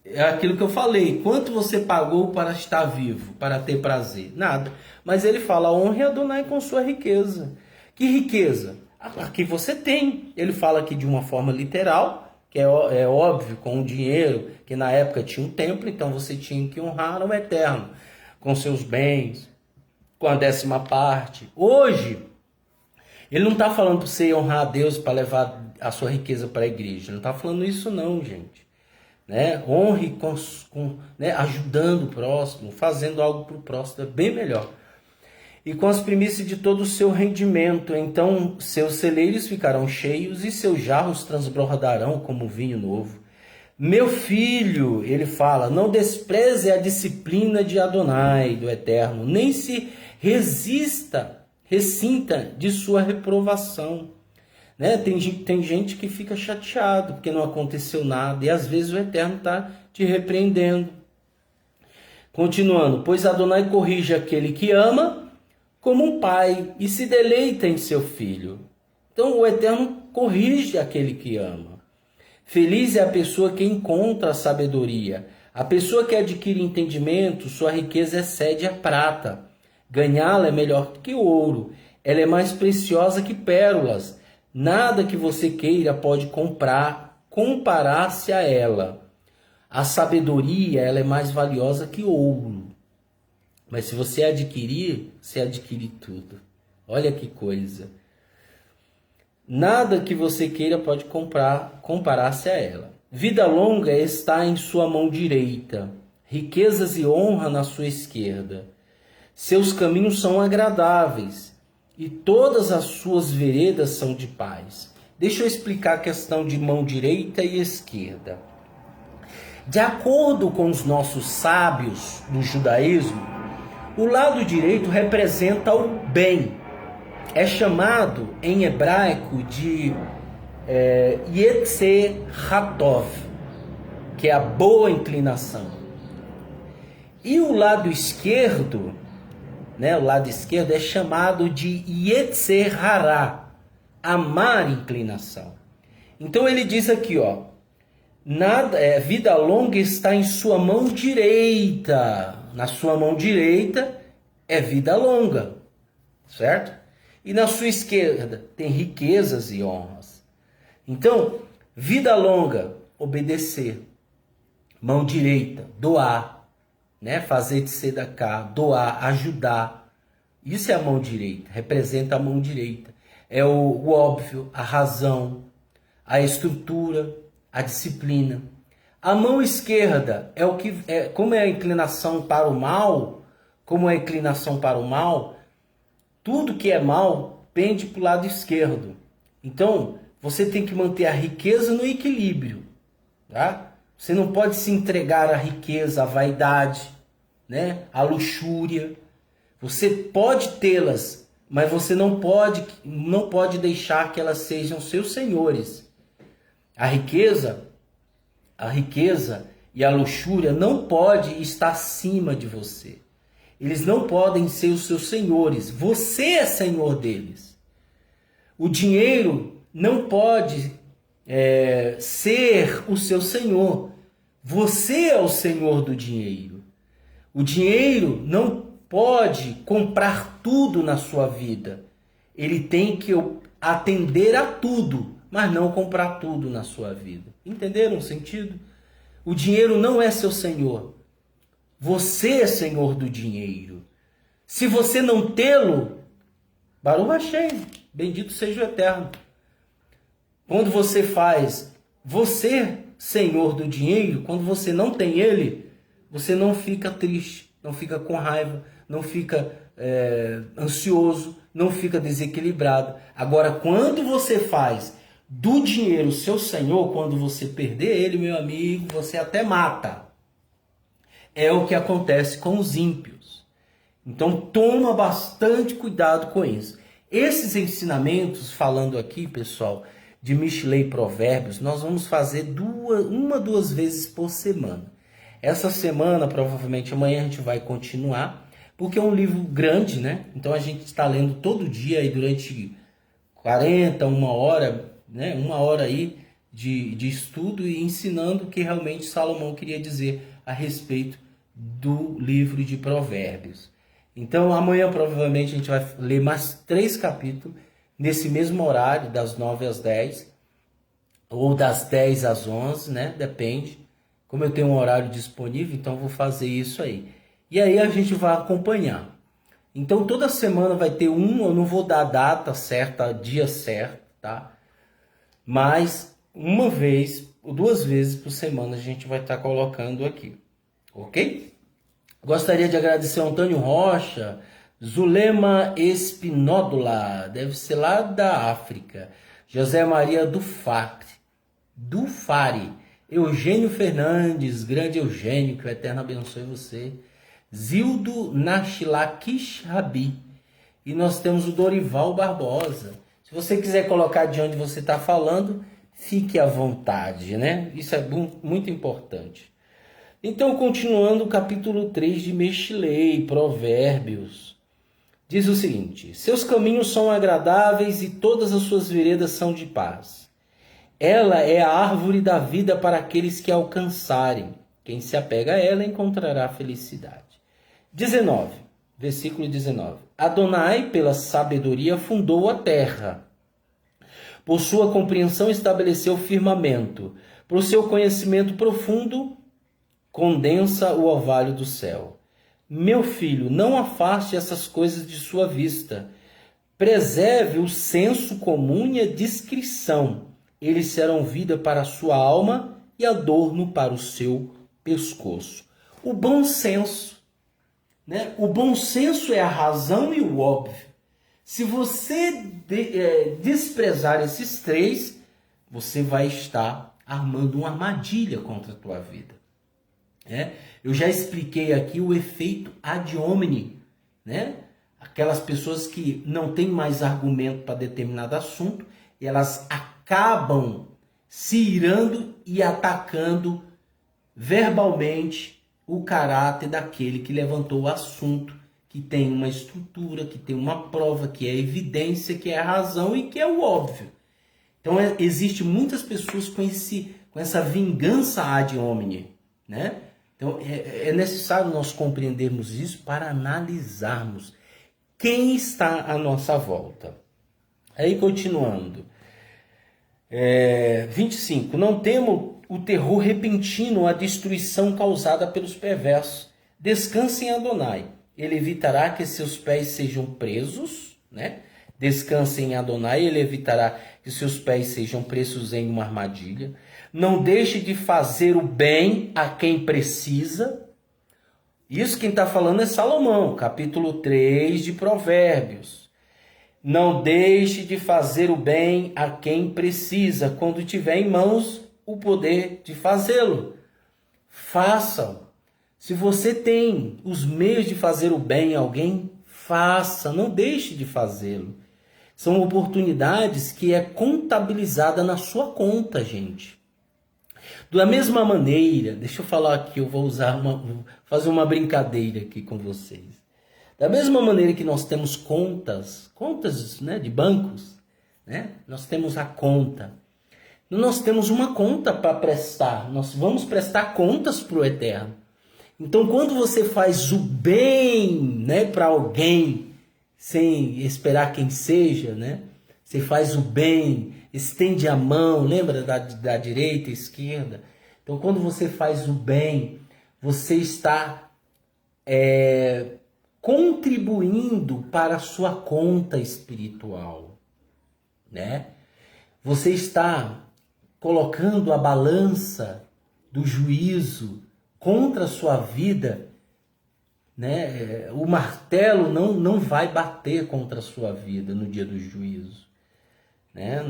É aquilo que eu falei. Quanto você pagou para estar vivo, para ter prazer? Nada. Mas ele fala, honre Adonai com sua riqueza. Que riqueza? A que você tem. Ele fala aqui de uma forma literal, que é óbvio, com o dinheiro, que na época tinha um templo, então você tinha que honrar o Eterno, com seus bens, com a 10ª. Hoje, ele não está falando para você honrar a Deus para levar a sua riqueza para a igreja. Ele não está falando isso não, gente. Né? Honre né? Ajudando o próximo, fazendo algo para o próximo, é bem melhor. E com as primícias de todo o seu rendimento, então seus celeiros ficarão cheios e seus jarros transbordarão como vinho novo. Meu filho, ele fala, não despreze a disciplina de Adonai, do Eterno, nem se ressinta de sua reprovação. Né? Tem gente que fica chateado porque não aconteceu nada, e às vezes o Eterno está te repreendendo. Continuando, pois Adonai corrige aquele que ama como um pai e se deleita em seu filho. Então o Eterno corrige aquele que ama. Feliz é a pessoa que encontra a sabedoria. A pessoa que adquire entendimento, sua riqueza excede a prata. Ganhá-la é melhor que ouro. Ela é mais preciosa que pérolas. Nada que você queira pode comparar-se a ela. A sabedoria, ela é mais valiosa que ouro. Mas se você adquirir, você adquire tudo. Olha que coisa. Nada que você queira pode comparar-se a ela. Vida longa está em sua mão direita, riquezas e honra na sua esquerda. Seus caminhos são agradáveis e todas as suas veredas são de paz. Deixa eu explicar a questão de mão direita e esquerda. De acordo com os nossos sábios do judaísmo, o lado direito representa o bem. É chamado em hebraico de Yetzer Hatov, que é a boa inclinação. E o lado esquerdo, né, o lado esquerdo é chamado de Yetzer Hará, a má inclinação. Então ele diz aqui, ó, vida longa está em sua mão direita. Na sua mão direita é vida longa, certo? E na sua esquerda tem riquezas e honras. Então, vida longa, obedecer. Mão direita, doar, né? Fazer de tzedaká, doar, ajudar. Isso é a mão direita, representa a mão direita. É o óbvio, a razão, a estrutura, a disciplina. A mão esquerda é como é a inclinação para o mal, tudo que é mal pende para o lado esquerdo. Então, você tem que manter a riqueza no equilíbrio, tá? Você não pode se entregar à riqueza, à vaidade, né? À luxúria. Você pode tê-las, mas você não pode deixar que elas sejam seus senhores. A riqueza e a luxúria não pode estar acima de você. Eles não podem ser os seus senhores. Você é senhor deles. O dinheiro não pode ser o seu senhor. Você é o senhor do dinheiro. O dinheiro não pode comprar tudo na sua vida. Ele tem que atender a tudo, mas não comprar tudo na sua vida. Entenderam o sentido? O dinheiro não é seu senhor. Você é senhor do dinheiro. Se você não tê-lo, Baruch Hashem, bendito seja o Eterno. Quando você faz você senhor do dinheiro, quando você não tem ele, você não fica triste, não fica com raiva, não fica ansioso, não fica desequilibrado. Agora, quando você faz do dinheiro seu senhor, quando você perder ele, meu amigo, você até mata. É o que acontece com os ímpios. Então, toma bastante cuidado com isso. Esses ensinamentos, falando aqui, pessoal, de Mishlei Provérbios, nós vamos fazer duas vezes por semana. Essa semana, provavelmente amanhã, a gente vai continuar, porque é um livro grande, né? Então, a gente está lendo todo dia aí durante 40, uma hora, né? Uma hora aí de estudo e ensinando o que realmente Salomão queria dizer a respeito do livro de Provérbios. Então, amanhã provavelmente a gente vai ler mais 3 capítulos nesse mesmo horário, das 9 às 10, ou das 10 às 11, né? Depende. Como eu tenho um horário disponível, então vou fazer isso aí. E aí a gente vai acompanhar. Então, toda semana vai ter eu não vou dar a data certa, dia certo, tá? Mas uma vez ou 2 vezes por semana a gente vai estar colocando aqui. Ok? Gostaria de agradecer ao Antônio Rocha, Zulema Espinódula, deve ser lá da África. José Maria Dufari, Eugênio Fernandes, grande Eugênio, que o Eterno abençoe você. Zildo Nashilakish Rabi. E nós temos o Dorival Barbosa. Se você quiser colocar de onde você está falando, fique à vontade, né? Isso é muito importante. Então, continuando o capítulo 3 de Mexilei, Provérbios, diz o seguinte: seus caminhos são agradáveis e todas as suas veredas são de paz. Ela é a árvore da vida para aqueles que a alcançarem. Quem se apega a ela encontrará felicidade. 19, versículo 19. Adonai, pela sabedoria, fundou a terra. Por sua compreensão estabeleceu o firmamento. Por seu conhecimento profundo, condensa o orvalho do céu. Meu filho, não afaste essas coisas de sua vista. Preserve o senso comum e a discrição. Eles serão vida para a sua alma e adorno para o seu pescoço. O bom senso, né? O bom senso é a razão e o óbvio. Se você desprezar esses três, você vai estar armando uma armadilha contra a tua vida. Eu já expliquei aqui o efeito ad hominem, né? Aquelas pessoas que não têm mais argumento para determinado assunto, e elas acabam se irando e atacando verbalmente o caráter daquele que levantou o assunto, que tem uma estrutura, que tem uma prova, que é evidência, que é a razão e que é o óbvio. Então existe muitas pessoas com essa vingança ad hominem, né? Então é necessário nós compreendermos isso para analisarmos quem está à nossa volta. Aí continuando. 25. Não temo o terror repentino, a destruição causada pelos perversos. Descanse em Adonai. Ele evitará que seus pés sejam presos, né? Descanse em Adonai, ele evitará que seus pés sejam presos em uma armadilha. Não deixe de fazer o bem a quem precisa. Isso quem está falando é Salomão, capítulo 3 de Provérbios. Não deixe de fazer o bem a quem precisa, quando tiver em mãos o poder de fazê-lo. Façam. Se você tem os meios de fazer o bem a alguém, faça, não deixe de fazê-lo. São oportunidades que é contabilizada na sua conta, gente. Da mesma maneira, deixa eu falar aqui, eu vou fazer uma brincadeira aqui com vocês. Da mesma maneira que nós temos contas, né, de bancos, né? Nós temos a conta. Nós temos uma conta para prestar. Nós vamos prestar contas para o Eterno. Então, quando você faz o bem, né, para alguém, sem esperar quem seja, né? Você faz o bem, estende a mão, lembra da direita e esquerda? Então, quando você faz o bem, você está contribuindo para a sua conta espiritual, né? Você está colocando a balança do juízo contra a sua vida, né? O martelo não vai bater contra a sua vida no dia do juízo, né?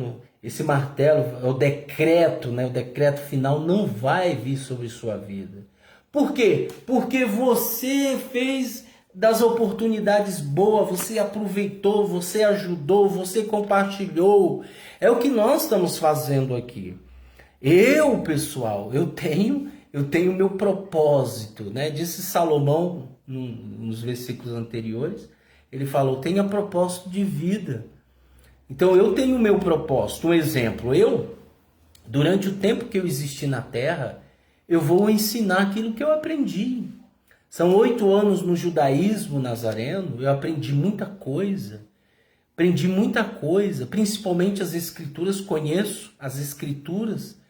Esse martelo é o decreto, né? O decreto final não vai vir sobre sua vida. Por quê? Porque você fez das oportunidades boas, você aproveitou, você ajudou, você compartilhou. É o que nós estamos fazendo aqui. Pessoal, eu tenho meu propósito, né? Disse Salomão nos versículos anteriores, ele falou: tenha propósito de vida. Então eu tenho o meu propósito. Um exemplo, durante o tempo que eu existi na Terra, eu vou ensinar aquilo que eu aprendi. São 8 anos no judaísmo nazareno, eu aprendi muita coisa. Principalmente as escrituras, conheço as escrituras.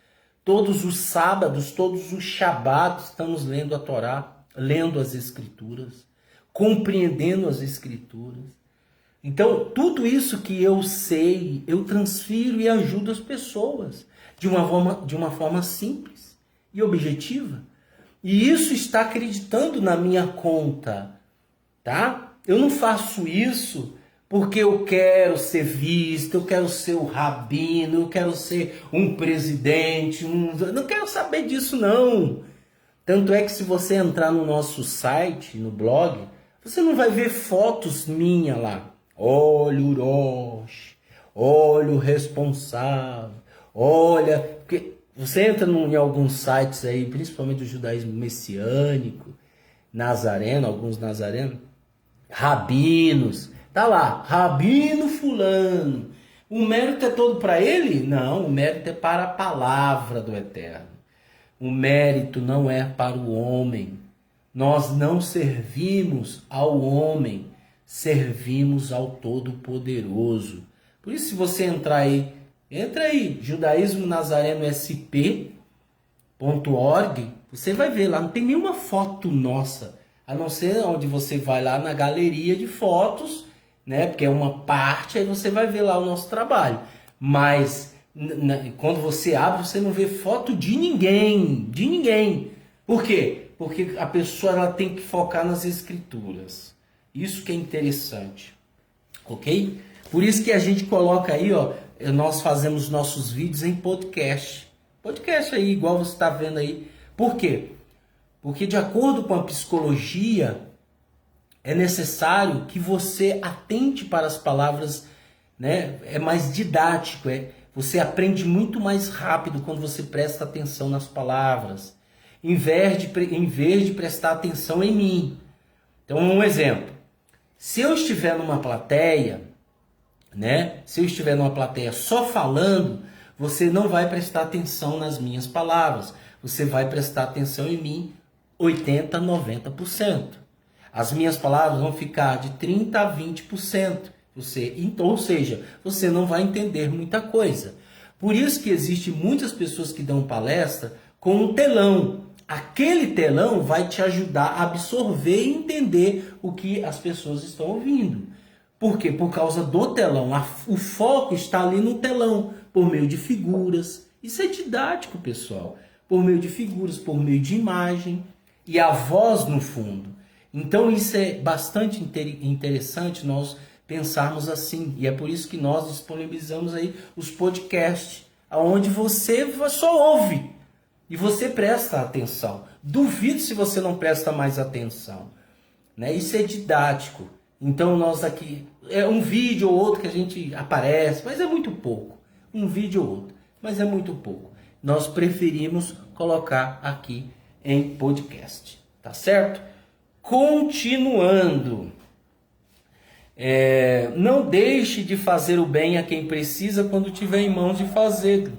Todos os sábados, todos os shabatos, estamos lendo a Torá, lendo as escrituras, compreendendo as escrituras. Então, tudo isso que eu sei, eu transfiro e ajudo as pessoas de uma forma simples e objetiva. E isso está acreditando na minha conta, tá? Eu não faço isso porque eu quero ser visto, eu quero ser o rabino, eu quero ser um presidente, não quero saber disso não. Tanto é que se você entrar no nosso site, no blog, você não vai ver fotos minhas lá. Olha o Orochi, olha o responsável, olha... Porque você entra em alguns sites aí, principalmente do judaísmo messiânico, nazareno, alguns nazarenos, rabinos, tá lá, rabino fulano. O mérito é todo para ele? Não, o mérito é para a palavra do Eterno. O mérito não é para o homem. Nós não servimos ao homem, servimos ao Todo-Poderoso. Por isso, se você entrar aí, entra aí, judaísmo nazareno sp.org, você vai ver lá, não tem nenhuma foto nossa, a não ser onde você vai lá na galeria de fotos, né? Porque é uma parte, aí você vai ver lá o nosso trabalho. Mas quando você abre, você não vê foto de ninguém, de ninguém. Por quê? Porque a pessoa ela tem que focar nas escrituras. Isso que é interessante, ok? Por isso que a gente coloca aí, ó, nós fazemos nossos vídeos em podcast. Podcast aí, igual você está vendo aí. Por quê? Porque de acordo com a psicologia, é necessário que você atente para as palavras, né? É mais didático, você aprende muito mais rápido quando você presta atenção nas palavras, em vez de prestar atenção em mim. Então, um exemplo. Se eu estiver numa plateia, né? Se eu estiver numa plateia só falando, você não vai prestar atenção nas minhas palavras. Você vai prestar atenção em mim 80%, 90%. As minhas palavras vão ficar de 30% a 20%. Ou seja, você não vai entender muita coisa. Por isso que existe muitas pessoas que dão palestra com um telão. Aquele telão vai te ajudar a absorver e entender o que as pessoas estão ouvindo. Por quê? Por causa do telão. O foco está ali no telão, por meio de figuras. Isso é didático, pessoal. Por meio de figuras, por meio de imagem e a voz no fundo. Então isso é bastante interessante nós pensarmos assim. E é por isso que nós disponibilizamos aí os podcasts, onde você só ouve e você presta atenção. Duvido se você não presta mais atenção, né? Isso é didático. Então nós aqui, é um vídeo ou outro que a gente aparece, mas é muito pouco. Um vídeo ou outro, mas é muito pouco. Nós preferimos colocar aqui em podcast, tá certo? Continuando. Não deixe de fazer o bem a quem precisa quando tiver em mãos de fazer.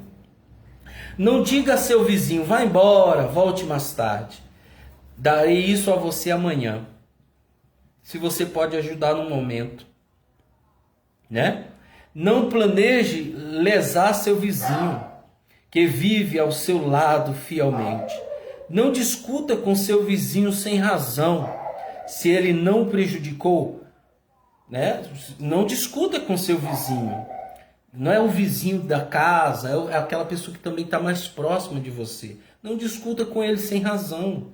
Não diga a seu vizinho, vá embora, volte mais tarde. Darei isso a você amanhã. Se você pode ajudar no momento, né? Não planeje lesar seu vizinho, que vive ao seu lado fielmente. Não discuta com seu vizinho sem razão, se ele não o prejudicou, né? Não discuta com seu vizinho. Não é o vizinho da casa, é aquela pessoa que também está mais próxima de você. Não discuta com ele sem razão.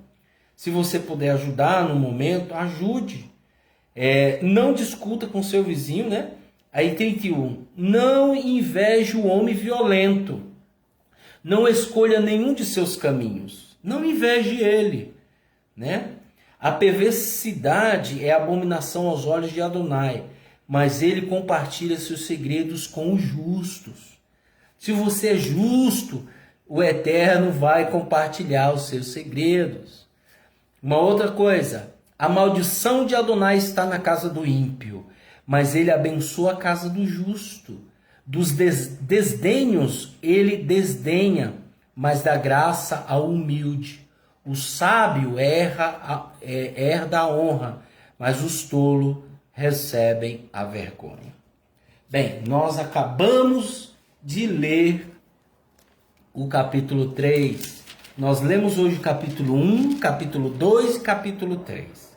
Se você puder ajudar no momento, ajude. Não discuta com seu vizinho, né? Aí 31. Não inveje o homem violento. Não escolha nenhum de seus caminhos. Não inveje ele, né? A perversidade é abominação aos olhos de Adonai, mas ele compartilha seus segredos com os justos. Se você é justo, o Eterno vai compartilhar os seus segredos. Uma outra coisa, a maldição de Adonai está na casa do ímpio, mas ele abençoa a casa do justo. Dos desdenhos ele desdenha, mas dá graça ao humilde. O sábio herda a honra, mas os tolos recebem a vergonha. Bem, nós acabamos de ler o capítulo 3. Nós lemos hoje o capítulo 1, capítulo 2 e capítulo 3.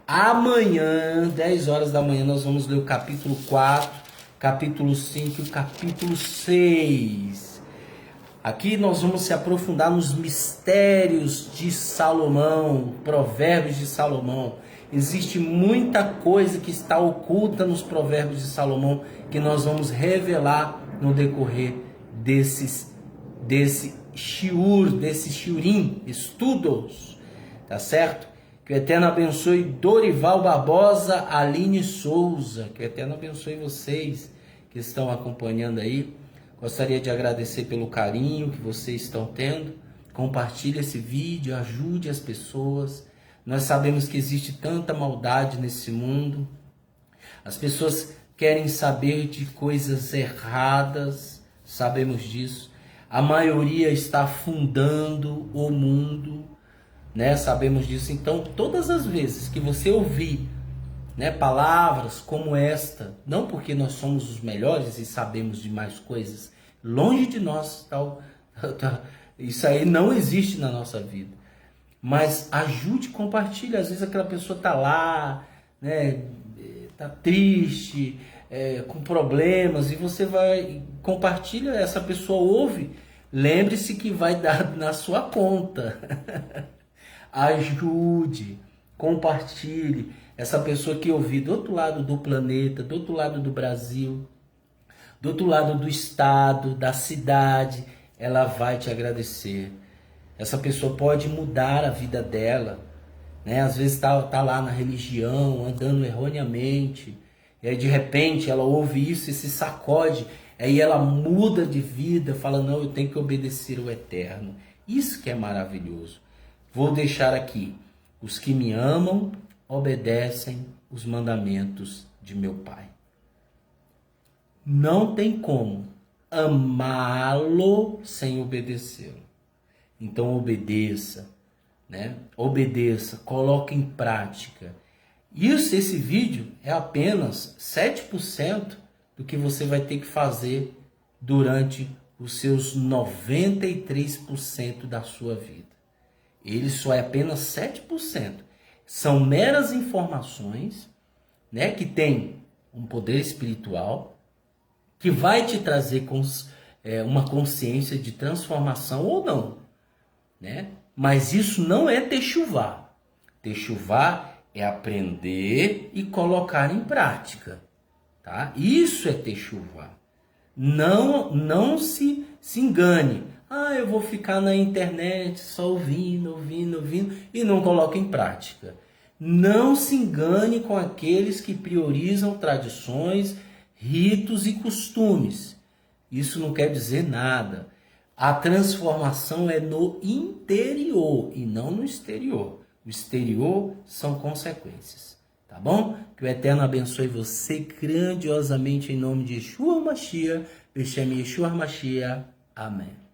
Amanhã, 10 horas da manhã, nós vamos ler o capítulo 4, capítulo 5 e o capítulo 6. Aqui nós vamos se aprofundar nos mistérios de Salomão, provérbios de Salomão. Existe muita coisa que está oculta nos Provérbios de Salomão que nós vamos revelar no decorrer desse shiurim, estudos, tá certo? Que o Eterno abençoe Dorival Barbosa, Aline Souza, que o Eterno abençoe vocês que estão acompanhando aí. Gostaria de agradecer pelo carinho que vocês estão tendo. Compartilhe esse vídeo, ajude as pessoas. Nós sabemos que existe tanta maldade nesse mundo. As pessoas querem saber de coisas erradas, sabemos disso. A maioria está afundando o mundo, né? Sabemos disso. Então, todas as vezes que você ouvir, né, palavras como esta, não porque nós somos os melhores e sabemos de mais coisas, longe de nós, isso aí não existe na nossa vida. Mas ajude, compartilhe. Às vezes aquela pessoa está lá, né, tá triste, com problemas, e você vai, compartilha, essa pessoa ouve, lembre-se que vai dar na sua conta. Ajude, compartilhe. Essa pessoa que ouvir do outro lado do planeta, do outro lado do Brasil, do outro lado do estado, da cidade, ela vai te agradecer. Essa pessoa pode mudar a vida dela, né? Às vezes tá lá na religião, andando erroneamente, e aí de repente ela ouve isso e se sacode, aí ela muda de vida, fala, não, eu tenho que obedecer ao Eterno. Isso que é maravilhoso. Vou deixar aqui, os que me amam obedecem os mandamentos de meu Pai. Não tem como amá-lo sem obedecê-lo. Então obedeça, né? Obedeça, coloque em prática. Esse vídeo é apenas 7% do que você vai ter que fazer durante os seus 93% da sua vida. Ele só é apenas 7%. São meras informações, né, que tem um poder espiritual, que vai te trazer uma consciência de transformação ou não, né? Mas isso não é techuvá. Techuvá é aprender e colocar em prática, tá? Isso é techuvá. Não se engane. Eu vou ficar na internet só ouvindo e não coloco em prática. Não se engane com aqueles que priorizam tradições, ritos e costumes. Isso não quer dizer nada. A transformação é no interior e não no exterior. O exterior são consequências, tá bom? Que o Eterno abençoe você grandiosamente em nome de Yeshua Mashiach, Beshem Yeshua Mashiach. Amém.